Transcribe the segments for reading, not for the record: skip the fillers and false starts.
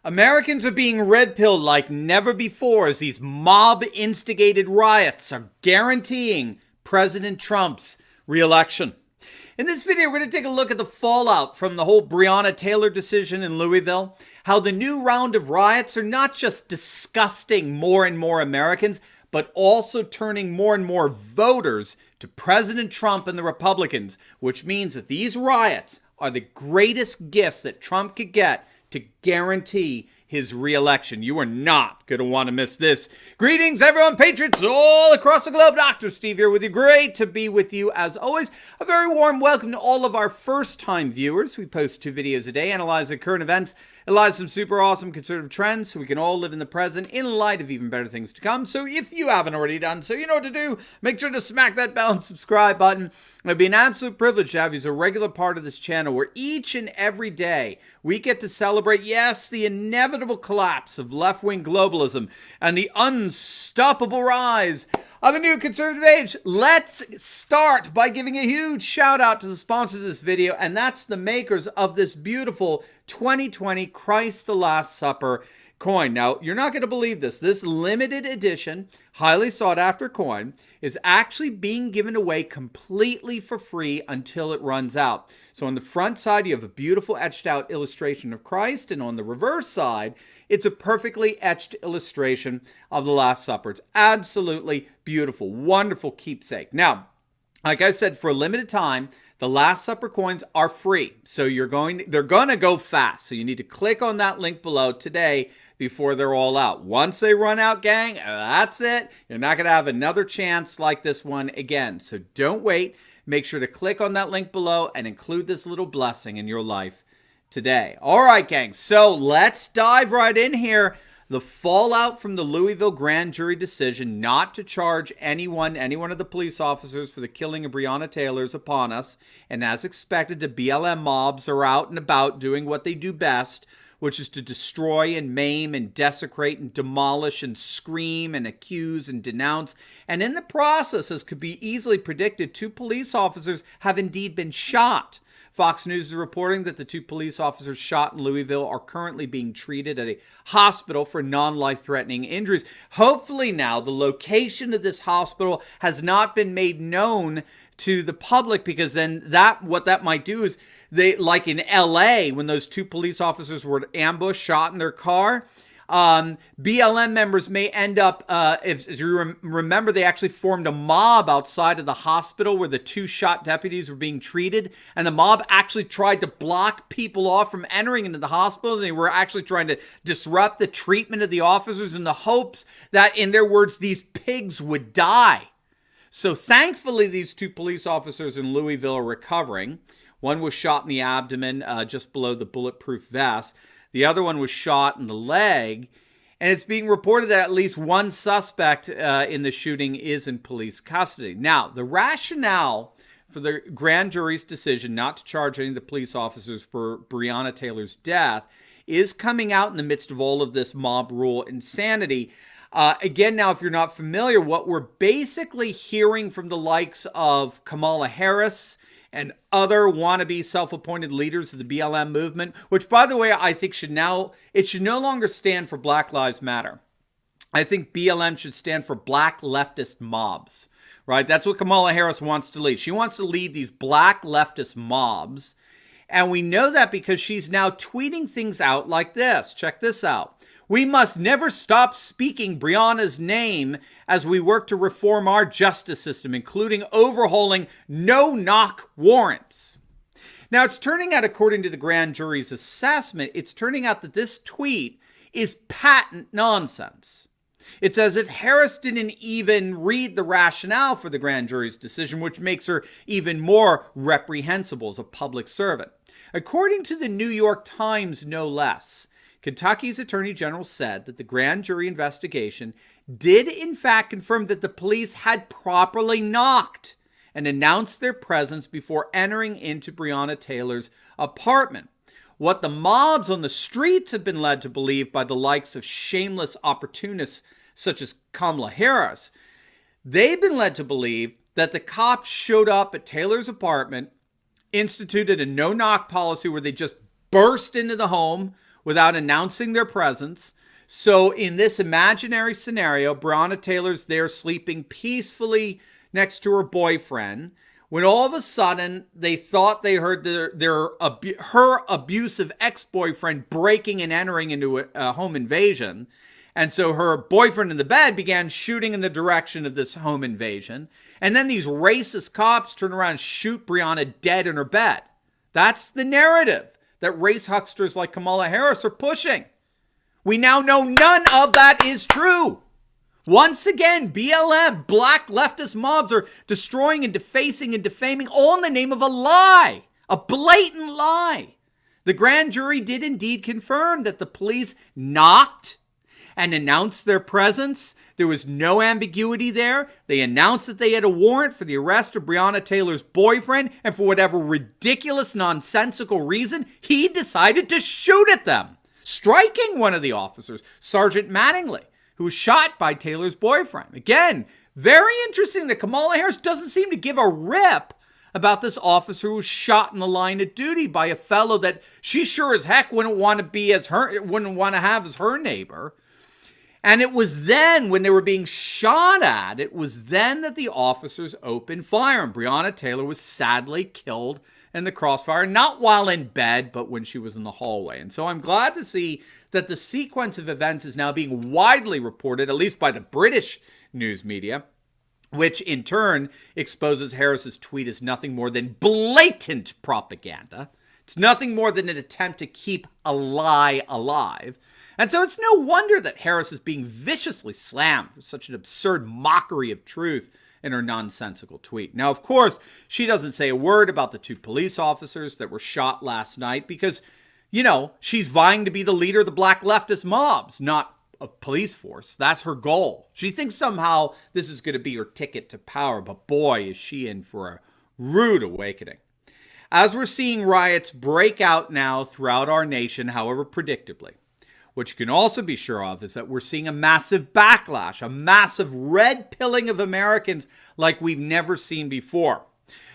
Americans are being red-pilled like never before as these mob-instigated riots are guaranteeing President Trump's reelection. In this video, we're going to take a look at the fallout from the whole Breonna Taylor decision in Louisville, how the new round of riots are not just disgusting more and more Americans, but also turning more and more voters to President Trump and the Republicans, which means that these riots are the greatest gifts that Trump could get to guarantee his reelection. You are not going to want to miss this. Greetings, everyone, patriots all across the globe. Dr. Steve here with you. Great to be with you as always. A very warm welcome to all of our first-time viewers. We post 2 videos a day, analyzing current events, analyze some super awesome conservative trends so we can all live in the present in light of even better things to come. So if you haven't already done so, you know what to do. Make sure to smack that bell and subscribe button. It'd be an absolute privilege to have you as a regular part of this channel where each and every day we get to celebrate, yes, the inevitable collapse of left-wing globalism and the unstoppable rise of a new conservative age. Let's start by giving a huge shout out to the sponsors of this video, and that's the makers of this beautiful 2020 Christ the Last Supper coin. Now, you're not going to believe this. This limited edition, highly sought after coin is actually being given away completely for free until it runs out. So on the front side, you have a beautiful etched out illustration of Christ, and on the reverse side, it's a perfectly etched illustration of the Last Supper. It's absolutely beautiful, wonderful keepsake. Now, like I said, for a limited time, the Last Supper coins are free. So they're going to go fast. So you need to click on that link below today before they're all out. Once they run out, gang, that's it. You're not going to have another chance like this one again. So don't wait. Make sure to click on that link below and include this little blessing in your life today. All right, gang. So let's dive right in here. The fallout from the Louisville grand jury decision not to charge any one of the police officers for the killing of Breonna Taylor is upon us. And as expected, the BLM mobs are out and about doing what they do best, which is to destroy and maim and desecrate and demolish and scream and accuse and denounce. And in the process, as could be easily predicted, 2 police officers have indeed been shot. Fox News is reporting that the 2 police officers shot in Louisville are currently being treated at a hospital for non-life-threatening injuries. Hopefully now the location of this hospital has not been made known to the public, because then what that might do is they, like in LA, when those 2 police officers were ambushed, shot in their car, BLM members may end up, as you remember, they actually formed a mob outside of the hospital where the 2 shot deputies were being treated. And the mob actually tried to block people off from entering into the hospital. They were actually trying to disrupt the treatment of the officers in the hopes that, in their words, these pigs would die. So thankfully, these 2 police officers in Louisville are recovering. One was shot in the abdomen, just below the bulletproof vest. The other one was shot in the leg, and it's being reported that at least 1 suspect in the shooting is in police custody. Now, the rationale for the grand jury's decision not to charge any of the police officers for Breonna Taylor's death is coming out in the midst of all of this mob rule insanity. Again, now, if you're not familiar, what we're basically hearing from the likes of Kamala Harris and other wannabe self-appointed leaders of the BLM movement, which, by the way, I think should no longer stand for Black Lives Matter. I think BLM should stand for Black Leftist Mobs, right? That's what Kamala Harris wants to lead. She wants to lead these Black Leftist mobs, and we know that because she's now tweeting things out like this. Check this out. We must never stop speaking Breonna's name as we work to reform our justice system, including overhauling no-knock warrants. Now, it's turning out, according to the grand jury's assessment, it's turning out that this tweet is patent nonsense. It's as if Harris didn't even read the rationale for the grand jury's decision, which makes her even more reprehensible as a public servant. According to the New York Times, no less, Kentucky's Attorney General said that the grand jury investigation did in fact confirm that the police had properly knocked and announced their presence before entering into Breonna Taylor's apartment. What the mobs on the streets have been led to believe by the likes of shameless opportunists such as Kamala Harris, they've been led to believe that the cops showed up at Taylor's apartment, instituted a no-knock policy where they just burst into the home without announcing their presence. So in this imaginary scenario, Breonna Taylor's there sleeping peacefully next to her boyfriend, when all of a sudden they thought they heard her abusive ex-boyfriend breaking and entering into a home invasion. And so her boyfriend in the bed began shooting in the direction of this home invasion. And then these racist cops turn around and shoot Breonna dead in her bed. That's the narrative that race hucksters like Kamala Harris are pushing. We now know none of that is true. Once again, BLM, black leftist mobs, are destroying and defacing and defaming all in the name of a lie, a blatant lie. The grand jury did indeed confirm that the police knocked and announced their presence. There was no ambiguity there. They announced that they had a warrant for the arrest of Breonna Taylor's boyfriend, and for whatever ridiculous, nonsensical reason, he decided to shoot at them, striking one of the officers, Sergeant Mattingly, who was shot by Taylor's boyfriend. Again, very interesting that Kamala Harris doesn't seem to give a rip about this officer who was shot in the line of duty by a fellow that she sure as heck wouldn't want to have as her neighbor. And it was then, when they were being shot at, it was then that the officers opened fire, and Breonna Taylor was sadly killed in the crossfire, not while in bed, but when she was in the hallway. And so I'm glad to see that the sequence of events is now being widely reported, at least by the British news media, which in turn exposes Harris's tweet as nothing more than blatant propaganda. It's nothing more than an attempt to keep a lie alive. And so it's no wonder that Harris is being viciously slammed for such an absurd mockery of truth in her nonsensical tweet. Now, of course, she doesn't say a word about the two police officers that were shot last night because, you know, she's vying to be the leader of the black leftist mobs, not a police force. That's her goal. She thinks somehow this is going to be her ticket to power, but boy, is she in for a rude awakening. As we're seeing riots break out now throughout our nation, however predictably, what you can also be sure of is that we're seeing a massive backlash, a massive red pilling of Americans like we've never seen before.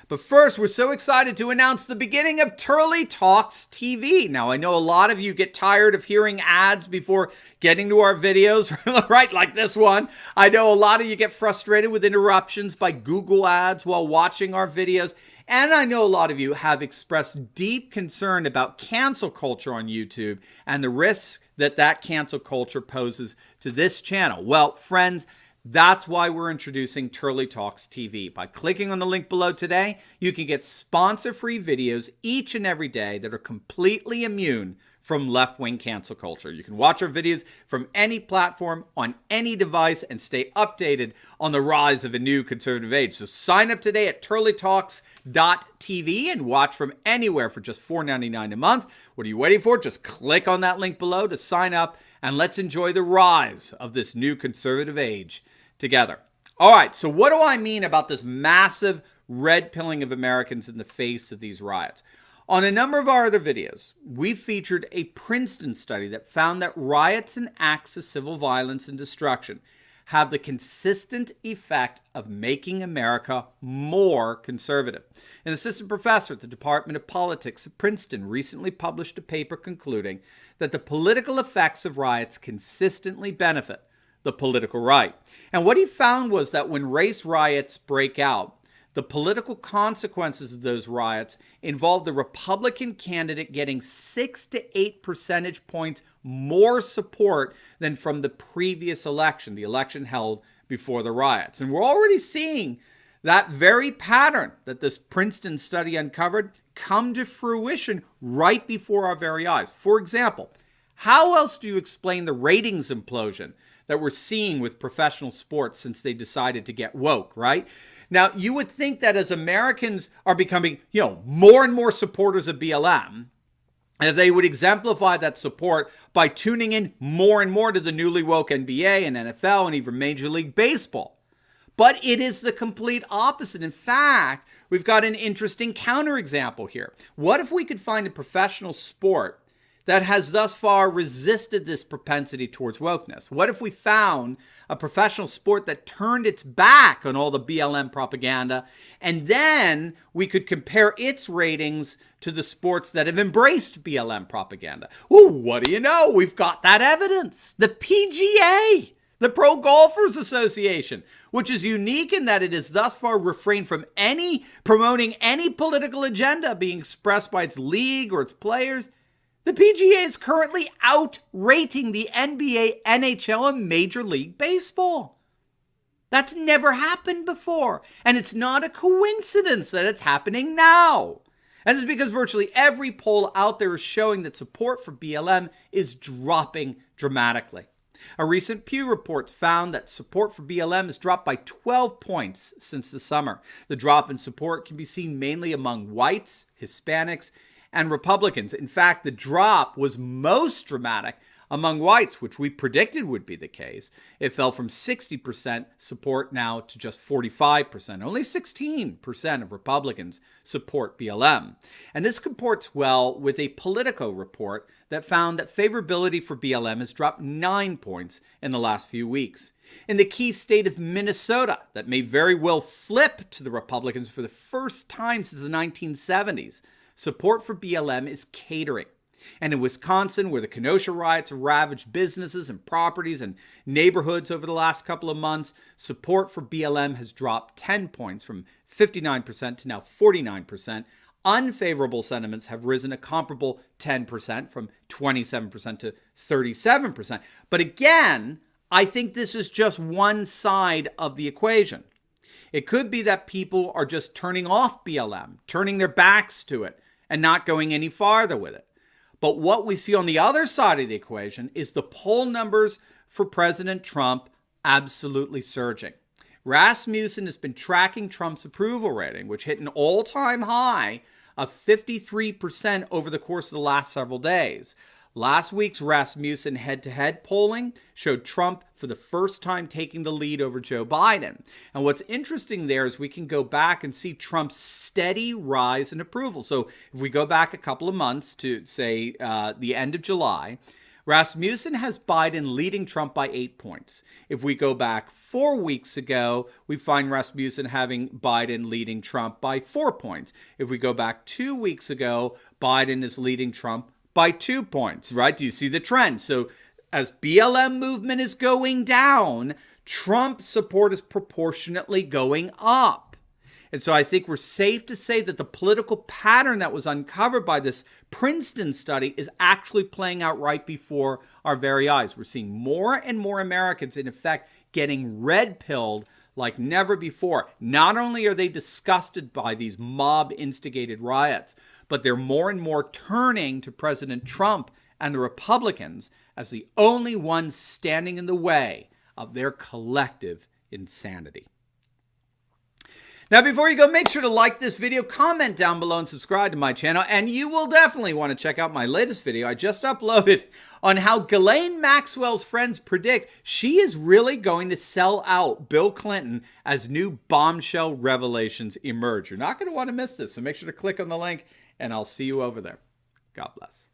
But first, we're so excited to announce the beginning of Turley Talks TV. Now, I know a lot of you get tired of hearing ads before getting to our videos, right? Like this one. I know a lot of you get frustrated with interruptions by Google ads while watching our videos. And I know a lot of you have expressed deep concern about cancel culture on YouTube and the risks that cancel culture poses to this channel. Well, friends, that's why we're introducing Turley Talks TV. By clicking on the link below today, you can get sponsor-free videos each and every day that are completely immune from left-wing cancel culture. You can watch our videos from any platform, on any device, and stay updated on the rise of a new conservative age. So sign up today at turleytalks.tv and watch from anywhere for just $4.99 a month. What are you waiting for? Just click on that link below to sign up, and let's enjoy the rise of this new conservative age together. All right, so what do I mean about this massive red pilling of Americans in the face of these riots? On a number of our other videos, we featured a Princeton study that found that riots and acts of civil violence and destruction have the consistent effect of making America more conservative. An assistant professor at the Department of Politics at Princeton recently published a paper concluding that the political effects of riots consistently benefit the political right. And what he found was that when race riots break out, the political consequences of those riots involve the Republican candidate getting 6 to 8 percentage points more support than from the previous election, the election held before the riots. And we're already seeing that very pattern that this Princeton study uncovered come to fruition right before our very eyes. For example, how else do you explain the ratings implosion that we're seeing with professional sports since they decided to get woke, right? Now, you would think that as Americans are becoming, more and more supporters of BLM, and they would exemplify that support by tuning in more and more to the newly woke NBA and NFL and even Major League Baseball. But it is the complete opposite. In fact, we've got an interesting counterexample here. What if we could find a professional sport that has thus far resisted this propensity towards wokeness? What if we found a professional sport that turned its back on all the BLM propaganda, and then we could compare its ratings to the sports that have embraced BLM propaganda. Well, what do you know? We've got that evidence. The PGA, the Pro Golfers Association, which is unique in that it has thus far refrained from promoting any political agenda being expressed by its league or its players. The PGA is currently outrating the NBA, NHL, and Major League Baseball. That's never happened before. And it's not a coincidence that it's happening now. And it's because virtually every poll out there is showing that support for BLM is dropping dramatically. A recent Pew report found that support for BLM has dropped by 12 points since the summer. The drop in support can be seen mainly among whites, Hispanics, and Republicans. In fact, the drop was most dramatic among whites, which we predicted would be the case. It fell from 60% support now to just 45%. Only 16% of Republicans support BLM. And this comports well with a Politico report that found that favorability for BLM has dropped 9 points in the last few weeks. In the key state of Minnesota, that may very well flip to the Republicans for the first time since the 1970s, support for BLM is catering. And in Wisconsin, where the Kenosha riots have ravaged businesses and properties and neighborhoods over the last couple of months, support for BLM has dropped 10 points from 59% to now 49%. Unfavorable sentiments have risen a comparable 10% from 27% to 37%. But again, I think this is just one side of the equation. It could be that people are just turning off BLM, turning their backs to it, and not going any farther with it. But what we see on the other side of the equation is the poll numbers for President Trump absolutely surging. Rasmussen has been tracking Trump's approval rating, which hit an all-time high of 53% over the course of the last several days. Last week's Rasmussen head-to-head polling showed Trump for the first time taking the lead over Joe Biden. And what's interesting there is we can go back and see Trump's steady rise in approval. So if we go back a couple of months to, say, the end of July, Rasmussen has Biden leading Trump by 8 points. If we go back 4 weeks ago, we find Rasmussen having Biden leading Trump by 4 points. If we go back 2 weeks ago, Biden is leading Trump by 2 points, right? Do you see the trend? So as BLM movement is going down, Trump support is proportionately going up. And so I think we're safe to say that the political pattern that was uncovered by this Princeton study is actually playing out right before our very eyes. We're seeing more and more Americans, in effect, getting red-pilled like never before. Not only are they disgusted by these mob-instigated riots, but they're more and more turning to President Trump and the Republicans as the only ones standing in the way of their collective insanity. Now, before you go, make sure to like this video, comment down below, and subscribe to my channel. And you will definitely want to check out my latest video I just uploaded on how Ghislaine Maxwell's friends predict she is really going to sell out Bill Clinton as new bombshell revelations emerge. You're not going to want to miss this, so make sure to click on the link, and I'll see you over there. God bless.